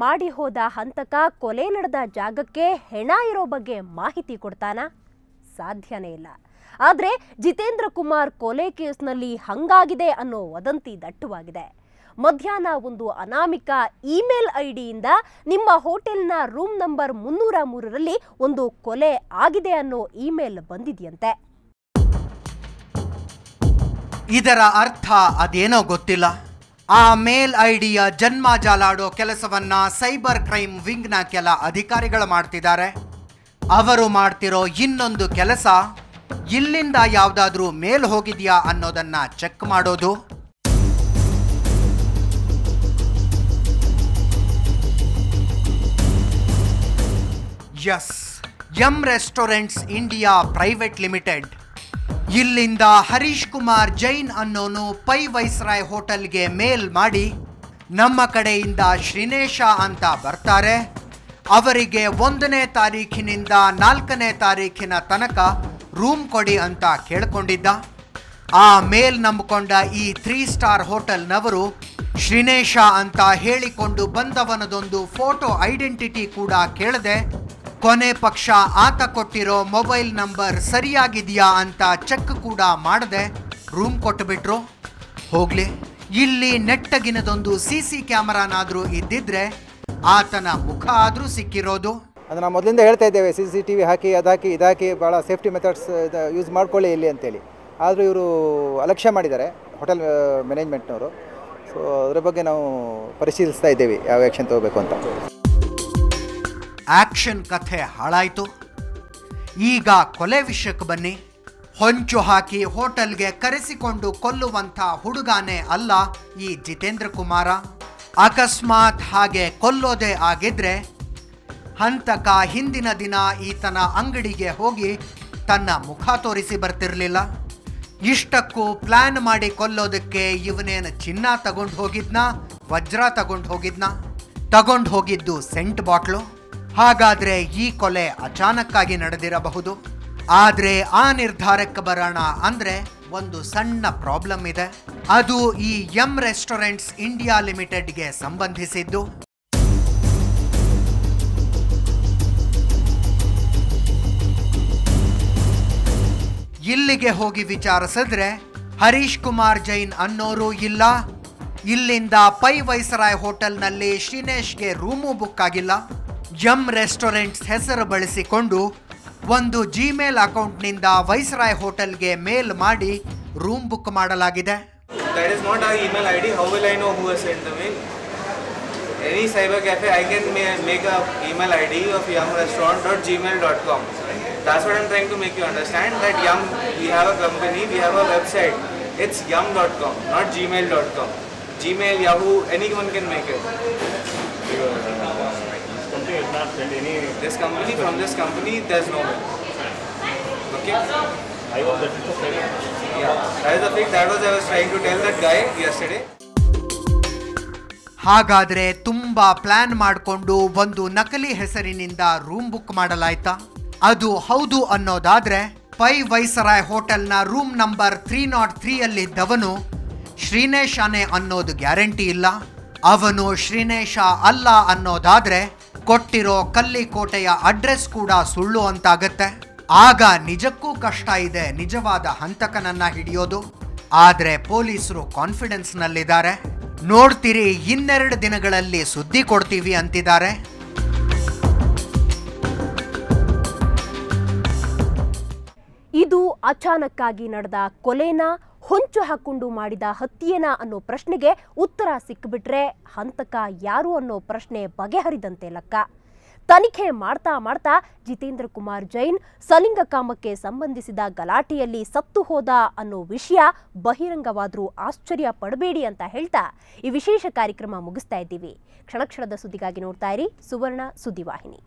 ಮಾಡಿ ಹೋದ ಹಂತಕ ಕೊಲೆ ನಡೆದ ಜಾಗಕ್ಕೆ ಹೆಣ ಇರೋ ಬಗ್ಗೆ ಮಾಹಿತಿ ಕೊಡ್ತಾನಾ? ಸಾಧ್ಯನೇ ಇಲ್ಲ. ಆದರೆ ಜಿತೇಂದ್ರ ಕುಮಾರ್ ಕೊಲೆ ಕೇಸ್ನಲ್ಲಿ ಹಂಗಾಗಿದೆ ಅನ್ನೋ ವದಂತಿ ದಟ್ಟವಾಗಿದೆ. ಮಧ್ಯಾಹ್ನ ಒಂದು ಅನಾಮಿಕ ಇಮೇಲ್ ಐಡಿಯಿಂದ ನಿಮ್ಮ ಹೋಟೆಲ್ನ ರೂಮ್ ನಂಬರ್ 303ರಲ್ಲಿ ಒಂದು ಕೊಲೆ ಆಗಿದೆ ಅನ್ನೋ ಇಮೇಲ್ ಬಂದಿದೆಯಂತೆ. ಇದರ ಅರ್ಥ ಅದೇನೋ ಗೊತ್ತಿಲ್ಲ. ಆ ಮೇಲ್ ಐಡಿಯ ಜನ್ಮ ಜಾಲಾಡೋ ಕೆಲಸವನ್ನ ಸೈಬರ್ ಕ್ರೈಮ್ ವಿಂಗ್ನ ಕೆಲ ಅಧಿಕಾರಿಗಳು ಮಾಡ್ತಿದ್ದಾರೆ. ಅವರು ಮಾಡ್ತಿರೋ ಇನ್ನೊಂದು ಕೆಲಸ ಇಲ್ಲಿಂದ ಯಾವುದಾದ್ರೂ ಮೇಲ್ ಹೋಗಿದೆಯಾ ಅನ್ನೋದನ್ನ ಚೆಕ್ ಮಾಡೋದು. S, M restaurants India private limited ಇಲ್ಲಿಂದ ಹರೀಶ್ ಕುಮಾರ್ ಜೈನ್ ಅನ್ನೋನು ಪೈ ವೈಸ್ರಾಯ್ ಹೋಟೆಲ್ಗೆ ಮೇಲ್ ಮಾಡಿ ನಮ್ಮ ಕಡೆಯಿಂದ ಶ್ರೀನೇಶ ಅಂತ ಬರ್ತಾರೆ, ಅವರಿಗೆ 1ನೇ ತಾರೀಖಿನಿಂದ 4ನೇ ತಾರೀಖಿನ ತನಕ ರೂಮ್ ಕೊಡಿ ಅಂತ ಕೇಳ್ಕೊಂಡಿದ್ದ. ಆ ಮೇಲ್ ನಂಬಿಕೊಂಡ ಈ 3 ಸ್ಟಾರ್ ಹೋಟೆಲ್ನವರು ಶ್ರೀನೇಶ ಅಂತ ಹೇಳಿಕೊಂಡು ಬಂದವನದೊಂದು ಫೋಟೋ ಐಡೆಂಟಿಟಿ ಕೂಡ ಕೇಳದೆ ಕೊನೆ ಪಕ್ಷ ಆತ ಕೊಟ್ಟಿರೋ ಮೊಬೈಲ್ ನಂಬರ್ ಸರಿಯಾಗಿದೆಯಾ ಅಂತ ಚೆಕ್ ಕೂಡ ಮಾಡದೆ ರೂಮ್ ಕೊಟ್ಟುಬಿಟ್ರು. ಹೋಗ್ಲಿ, ಇಲ್ಲಿ ನೆಟ್ಟಗಿನದೊಂದು CC ಕ್ಯಾಮರಾನಾದರೂ ಇದ್ದಿದ್ರೆ ಆತನ ಮುಖ ಆದರೂ ಸಿಕ್ಕಿರೋದು. ಅದು ನಾವು ಮೊದಲಿಂದ ಹೇಳ್ತಾ ಇದ್ದೇವೆ, CCTV ಹಾಕಿ ಅದಾಕಿ ಇದಾಕಿ ಭಾಳ ಸೇಫ್ಟಿ ಮೆಥಡ್ಸ್ ಯೂಸ್ ಮಾಡ್ಕೊಳ್ಳಿ ಇಲ್ಲಿ ಅಂತೇಳಿ. ಆದರೂ ಇವರು ಅಲಕ್ಷ್ಯ ಮಾಡಿದ್ದಾರೆ ಹೋಟೆಲ್ ಮ್ಯಾನೇಜ್ಮೆಂಟ್ನವರು. ಸೊ ಅದರ ಬಗ್ಗೆ ನಾವು ಪರಿಶೀಲಿಸ್ತಾ ಇದ್ದೇವೆ ಯಾವ ಆ್ಯಕ್ಷನ್ ತಗೋಬೇಕು ಅಂತ. ಆಕ್ಷನ್ ಕಥೆ ಹಾಳಾಯಿತು. ಈಗ ಕೊಲೆ ವಿಷಯಕ್ಕೆ ಬನ್ನಿ. ಹೊಂಚು ಹಾಕಿ ಹೋಟೆಲ್ಗೆ ಕರೆಸಿಕೊಂಡು ಕೊಲ್ಲುವಂಥ ಹುಡುಗಾನೇ ಅಲ್ಲ ಈ ಜಿತೇಂದ್ರ ಕುಮಾರ. ಅಕಸ್ಮಾತ್ ಹಾಗೆ ಕೊಲ್ಲೋದೇ ಆಗಿದ್ರೆ ಹಂತಕ ಹಿಂದಿನ ದಿನ ಈತನ ಅಂಗಡಿಗೆ ಹೋಗಿ ತನ್ನ ಮುಖ ತೋರಿಸಿ ಬರ್ತಿರ್ಲಿಲ್ಲ. ಇಷ್ಟಕ್ಕೂ ಪ್ಲಾನ್ ಮಾಡಿ ಕೊಲ್ಲೋದಕ್ಕೆ ಇವನೇನು ಚಿನ್ನ ತಗೊಂಡು ಹೋಗಿದ್ನಾ, ವಜ್ರ ತಗೊಂಡು ಹೋಗಿದ್ನಾ? ತಗೊಂಡು ಹೋಗಿದ್ದು ಸೆಂಟ್ ಬಾಟ್ಲು. ಹಾಗಾದ್ರೆ ಈ ಕೊಲೆ ಅಚಾನಕ್ಕಾಗಿ ನಡೆದಿರಬಹುದು. ಆದರೆ ಆ ನಿರ್ಧಾರಕ್ಕೆ ಬರೋಣ ಅಂದ್ರೆ ಒಂದು ಸಣ್ಣ ಪ್ರಾಬ್ಲಮ್ ಇದೆ. ಅದು ಈ ಎಂ ರೆಸ್ಟೋರೆಂಟ್ಸ್ ಇಂಡಿಯಾ ಲಿಮಿಟೆಡ್ಗೆ ಸಂಬಂಧಿಸಿದ್ದು. ಇಲ್ಲಿಗೆ ಹೋಗಿ ವಿಚಾರಿಸಿದ್ರೆ ಹರೀಶ್ ಕುಮಾರ್ ಜೈನ್ ಅನ್ನೋರು ಇಲ್ಲ, ಇಲ್ಲಿಂದ ಪೈ ವೈಸರಾಯ್ ಹೋಟೆಲ್ನಲ್ಲಿ ಶ್ರೀನೇಶ್ಗೆ ರೂಮು ಬುಕ್ ಆಗಿಲ್ಲ. ಎಂ ರೆಸ್ಟೋರೆಂಟ್ಸ್ ಹೆಸರು ಬಳಸಿಕೊಂಡು ಒಂದು ಜಿಮೇಲ್ ಅಕೌಂಟ್ನಿಂದ ವೈಸರಾಯ್ ಹೋಟೆಲ್ಗೆ ಮೇಲ್ ಮಾಡಿ ರೂಮ್ ಬುಕ್ ಮಾಡಲಾಗಿದೆ. That is not our email ID. How will I know who has sent the mail? Any cyber cafe, I can make a email ID of yumrestaurant.gmail.com. That's what I'm trying to make you understand, that Yum, we have a company, we have a website. It's yum.com, not gmail.com. Gmail, Yahoo, anyone can make it. This company, from this company, there's no mail. Okay? I was that is the fake. Yeah, that is the fake. That was I was trying to tell that guy yesterday. ಹಾಗಾದ್ರೆ ತುಂಬಾ plan ಮಾಡಿಕೊಂಡು ಒಂದು ನಕಲಿ ಹೆಸರಿನಿಂದ room book ಮಾಡಲಾಯ್ತಾ? ಅದು ಹೌದು ಅನ್ನೋದಾದ್ರೆ pi viceroy ಹೋಟೆಲ್ನ ರೂಮ್ ನಂಬರ್ 303ಯಲ್ಲಿದ್ದವನು ಶ್ರೀನೇಶಾನೆ ಅನ್ನೋದು ಗ್ಯಾರಂಟಿ ಇಲ್ಲ. ಅವನು ಶ್ರೀನೇಶ ಅಲ್ಲ ಅನ್ನೋದಾದ್ರೆ ಕೊಟ್ಟಿರೋ ಕಲ್ಲಿಕೋಟೆಯ ಅಡ್ರೆಸ್ ಕೂಡ ಸುಳ್ಳು ಅಂತಾಗತ್ತೆ. ಆಗ ನಿಜಕ್ಕೂ ಕಷ್ಟ ಇದೆ ನಿಜವಾದ ಹಂತಕನನ್ನ ಹಿಡಿಯೋದು. ಆದ್ರೆ ಪೊಲೀಸರು ಕಾನ್ಫಿಡೆನ್ಸ್ನಲ್ಲಿದ್ದಾರೆ. ನೋಡ್ತೀರಿ, 2 ದಿನಗಳಲ್ಲಿ ಸುದ್ದಿ ಕೊಡ್ತೀವಿ ಅಂತಿದ್ದಾರೆ. ಇದು ಅಚಾನಕ್ಕಾಗಿ ನಡೆದ ಕೊಲೆನಾ, ಹೊಂಚು ಹಾಕೊಂಡು ಮಾಡಿದ ಹತ್ಯೆನಾ ಅನ್ನೋ ಪ್ರಶ್ನೆಗೆ ಉತ್ತರ ಸಿಕ್ಕಿಬಿಟ್ರೆ ಹಂತಕ ಯಾರು ಅನ್ನೋ ಪ್ರಶ್ನೆ ಬಗೆಹರಿದಂತೆ ಲೆಕ್ಕ. ತನಿಖೆ ಮಾಡ್ತಾ ಜಿತೇಂದ್ರ ಕುಮಾರ್ ಜೈನ್ ಸಲಿಂಗಕಾಮಕ್ಕೆ ಸಂಬಂಧಿಸಿದ ಗಲಾಟೆಯಲ್ಲಿ ಸತ್ತು ಹೋದ ಅನ್ನೋ ವಿಷಯ ಬಹಿರಂಗವಾದರೂ ಆಶ್ಚರ್ಯ ಪಡಬೇಡಿ ಅಂತ ಹೇಳ್ತಾ ಈ ವಿಶೇಷ ಕಾರ್ಯಕ್ರಮ ಮುಗಿಸ್ತಾ ಇದ್ದೀವಿ. ಕ್ಷಣ ಕ್ಷಣದ ಸುದ್ದಿಗಾಗಿ ನೋಡ್ತಾ ಇರಿ ಸುವರ್ಣ ಸುದ್ದಿವಾಹಿನಿ.